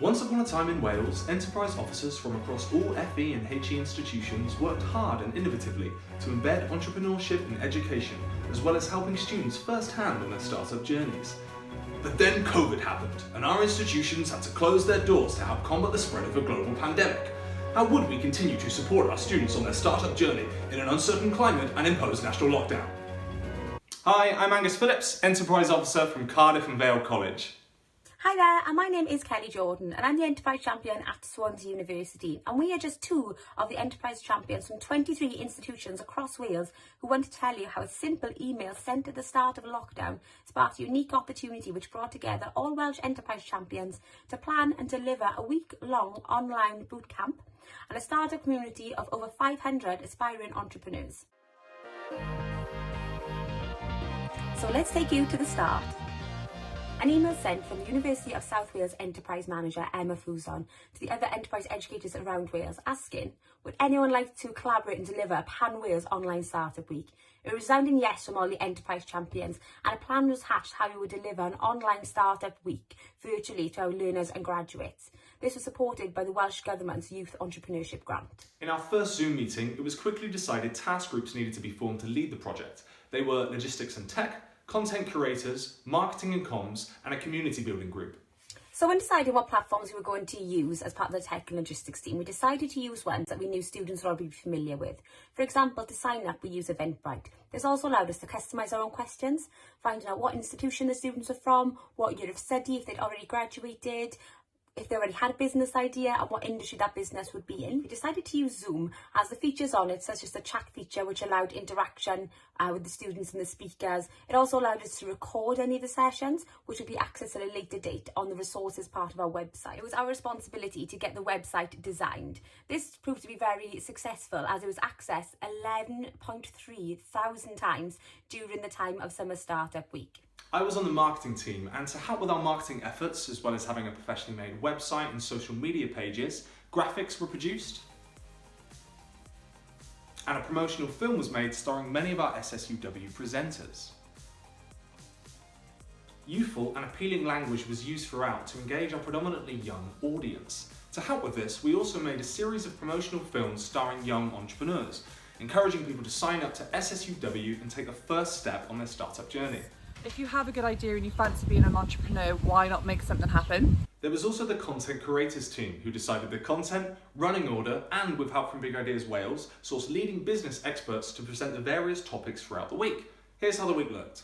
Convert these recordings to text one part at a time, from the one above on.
Once upon a time in Wales, enterprise officers from across all FE and HE institutions worked hard and innovatively to embed entrepreneurship in education, as well as helping students firsthand on their startup journeys. But then COVID happened, and our institutions had to close their doors to help combat the spread of a global pandemic. How would we continue to support our students on their startup journey in an uncertain climate and impose national lockdown? Hi, I'm Angus Phillips, Enterprise Officer from Cardiff and Vale College. Hi there, and my name is Kelly Jordan, and I'm the Enterprise Champion at Swansea University, and we are just two of the Enterprise Champions from 23 institutions across Wales who want to tell you how a simple email sent at the start of lockdown sparked a unique opportunity which brought together all Welsh Enterprise Champions to plan and deliver a week-long online bootcamp and a startup community of over 500 aspiring entrepreneurs. So let's take you to the start. An email sent from the University of South Wales Enterprise Manager Emma Fuzon to the other enterprise educators around Wales asking, would anyone like to collaborate and deliver a Pan-Wales online startup week? A resounding yes from all the enterprise champions, and a plan was hatched how we would deliver an online startup week virtually to our learners and graduates. This was supported by the Welsh Government's Youth Entrepreneurship Grant. In our first Zoom meeting, it was quickly decided task groups needed to be formed to lead the project. They were logistics and tech, content curators, marketing and comms, and a community building group. So when deciding what platforms we were going to use as part of the tech and logistics team, we decided to use ones that we knew students would already be familiar with. For example, to sign up, we use Eventbrite. This also allowed us to customise our own questions, finding out what institution the students were from, what year of study, if they'd already graduated, if they already had a business idea and what industry that business would be in. We decided to use Zoom as the features on it, such as the chat feature, which allowed interaction with the students and the speakers. It also allowed us to record any of the sessions, which would be accessed at a later date on the resources part of our website. It was our responsibility to get the website designed. This proved to be very successful as it was accessed 11.3 thousand times during the time of Summer Startup Week. I was on the marketing team, and to help with our marketing efforts, as well as having a professionally made website and social media pages, graphics were produced, and a promotional film was made starring many of our SSUW presenters. Youthful and appealing language was used throughout to engage our predominantly young audience. To help with this, we also made a series of promotional films starring young entrepreneurs, encouraging people to sign up to SSUW and take the first step on their startup journey. If you have a good idea and you fancy being an entrepreneur, why not make something happen? There was also the content curators team who decided the content, running order, and with help from Big Ideas Wales, sourced leading business experts to present the various topics throughout the week. Here's how the week looked.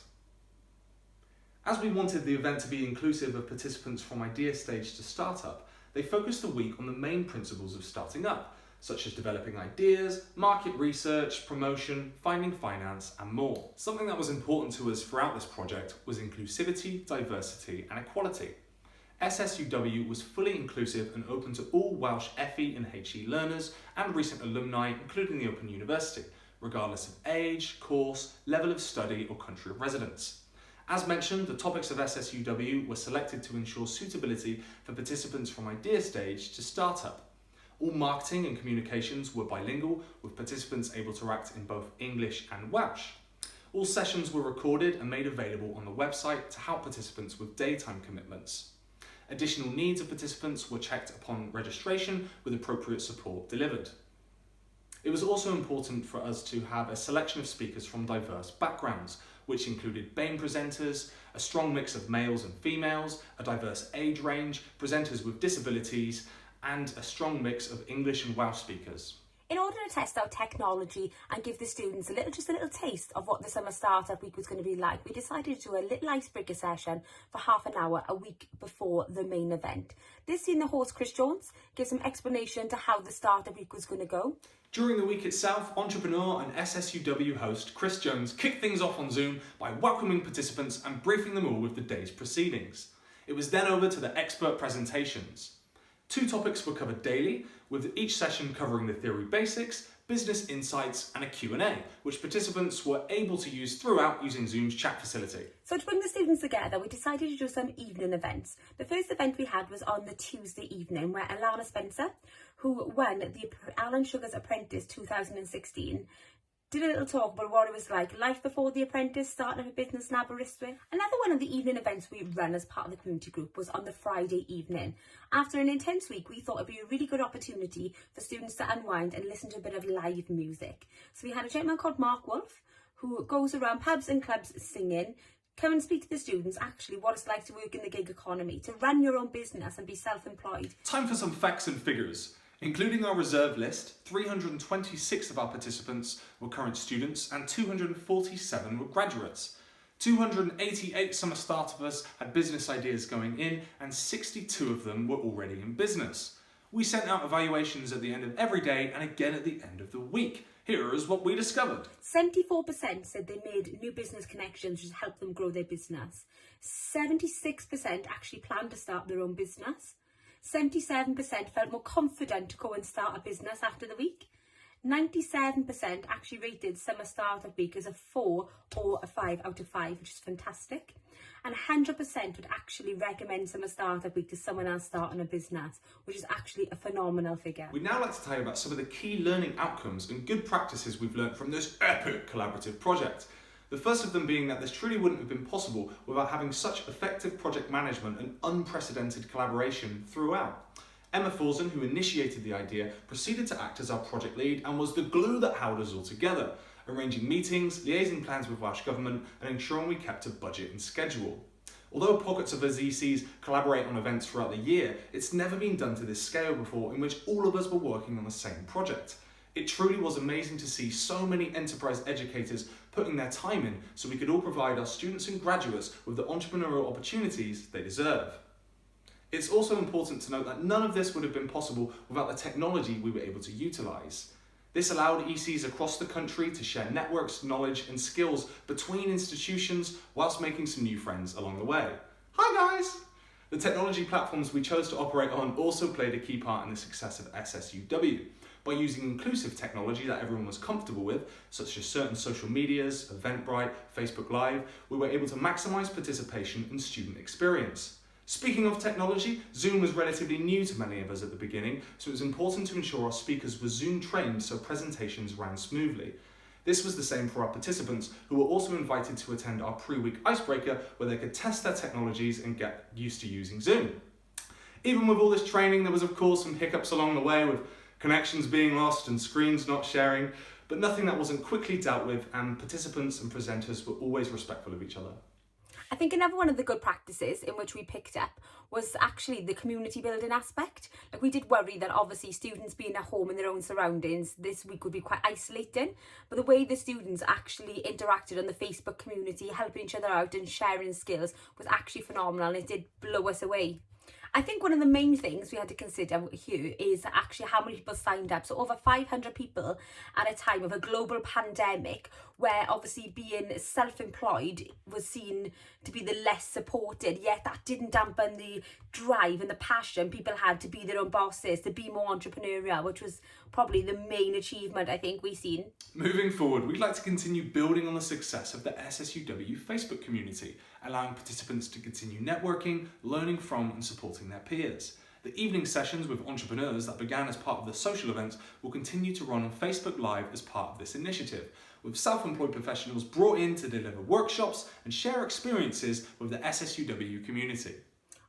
As we wanted the event to be inclusive of participants from idea stage to startup, they focused the week on the main principles of starting up, such as developing ideas, market research, promotion, finding finance, and more. Something that was important to us throughout this project was inclusivity, diversity, and equality. SSUW was fully inclusive and open to all Welsh FE and HE learners and recent alumni, including the Open University, regardless of age, course, level of study, or country of residence. As mentioned, the topics of SSUW were selected to ensure suitability for participants from idea stage to startup. All marketing and communications were bilingual, with participants able to act in both English and Welsh. All sessions were recorded and made available on the website to help participants with daytime commitments. Additional needs of participants were checked upon registration, with appropriate support delivered. It was also important for us to have a selection of speakers from diverse backgrounds, which included BAME presenters, a strong mix of males and females, a diverse age range, presenters with disabilities, and a strong mix of English and Welsh speakers. In order to test out technology and give the students just a little taste of what the Summer Startup Week was going to be like, we decided to do a little icebreaker session for half an hour a week before the main event. This seen the host Chris Jones give some explanation to how the Startup Week was going to go. During the week itself, entrepreneur and SSUW host Chris Jones kicked things off on Zoom by welcoming participants and briefing them all with the day's proceedings. It was then over to the expert presentations. 2 topics were covered daily, with each session covering the theory basics, business insights, and a Q&A, which participants were able to use throughout using Zoom's chat facility. So to bring the students together, we decided to do some evening events. The first event we had was on the Tuesday evening, where Alana Spencer, who won the Alan Sugar's Apprentice 2016, did a little talk about what it was like life before the apprentice, starting up a business in Aberystwyth. Another one of the evening events we run as part of the community group was on the Friday evening. After an intense week, we thought it'd be a really good opportunity for students to unwind and listen to a bit of live music. So we had a gentleman called Mark Wolf who goes around pubs and clubs singing. Come and speak to the students actually what it's like to work in the gig economy, to run your own business and be self-employed. Time for some facts and figures. Including our reserve list, 326 of our participants were current students and 247 were graduates. 288 summer starters had business ideas going in and 62 of them were already in business. We sent out evaluations at the end of every day and again at the end of the week. Here is what we discovered. 74% said they made new business connections which helped them grow their business. 76% actually planned to start their own business. 77% felt more confident to go and start a business after the week. 97% actually rated Summer Startup Week as a 4 or a 5 out of 5, which is fantastic. And 100% would actually recommend Summer Startup Week to someone else starting a business, which is actually a phenomenal figure. We'd now like to tell you about some of the key learning outcomes and good practices we've learned from this epic collaborative project. The first of them being that this truly wouldn't have been possible without having such effective project management and unprecedented collaboration throughout. Emma Thorson, who initiated the idea, proceeded to act as our project lead and was the glue that held us all together, arranging meetings, liaising plans with Welsh Government and ensuring we kept a budget and schedule. Although pockets of us ECs collaborate on events throughout the year, it's never been done to this scale before in which all of us were working on the same project. It truly was amazing to see so many enterprise educators putting their time in so we could all provide our students and graduates with the entrepreneurial opportunities they deserve. It's also important to note that none of this would have been possible without the technology we were able to utilise. This allowed ECs across the country to share networks, knowledge and skills between institutions whilst making some new friends along the way. Hi guys! The technology platforms we chose to operate on also played a key part in the success of SSUW. By using inclusive technology that everyone was comfortable with, such as certain social medias, Eventbrite, Facebook Live, we were able to maximise participation and student experience. Speaking of technology, Zoom was relatively new to many of us at the beginning, so it was important to ensure our speakers were Zoom trained so presentations ran smoothly. This was the same for our participants, who were also invited to attend our pre-week icebreaker where they could test their technologies and get used to using Zoom. Even with all this training, there was of course some hiccups along the way with connections being lost and screens not sharing, but nothing that wasn't quickly dealt with, and participants and presenters were always respectful of each other. I think another one of the good practices in which we picked up was actually the community building aspect. Like, we did worry that obviously students being at home in their own surroundings this week would be quite isolating, but the way the students actually interacted on the Facebook community, helping each other out and sharing skills was actually phenomenal, and it did blow us away. I think one of the main things we had to consider here is actually how many people signed up. So over 500 people at a time of a global pandemic, where obviously being self-employed was seen to be the less supported, yet that didn't dampen the drive and the passion people had to be their own bosses, to be more entrepreneurial, which was probably the main achievement I think we've seen. Moving forward, we'd like to continue building on the success of the SSUW Facebook community, allowing participants to continue networking, learning from and supporting their peers. The evening sessions with entrepreneurs that began as part of the social events will continue to run on Facebook Live as part of this initiative, with self-employed professionals brought in to deliver workshops and share experiences with the SSUW community.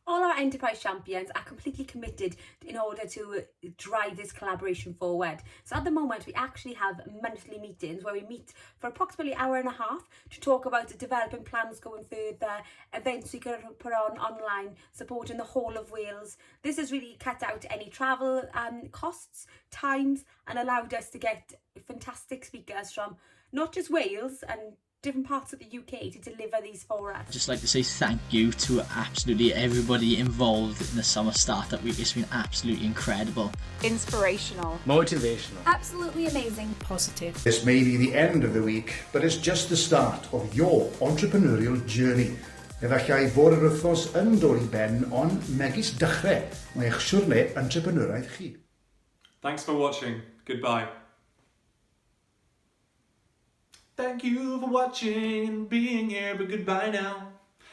All our enterprise champions are completely committed in order to drive this collaboration forward. So at the moment, we actually have monthly meetings where we meet for approximately an hour and a half to talk about developing plans going further, events we can put on online, supporting the whole of Wales. This has really cut out any travel costs, times, and allowed us to get fantastic speakers from not just Wales and different parts of the UK to deliver these for us. I'd just like to say thank you to absolutely everybody involved in the Summer Startup Week. It's been absolutely incredible. Inspirational. Motivational. Absolutely amazing. Positive. This may be the end of the week, but it's just the start of your entrepreneurial journey. Efallai bod yr wythnos yn dod I ben, ond megis dechrau mae'ch siwrne entrepreneuraidd chi. Thanks for watching. Goodbye. Thank you for watching and being here, but goodbye now.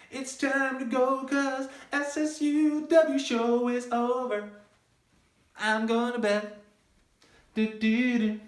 It's time to go, cause SSUW show is over. I'm going to bed. Do, do, do.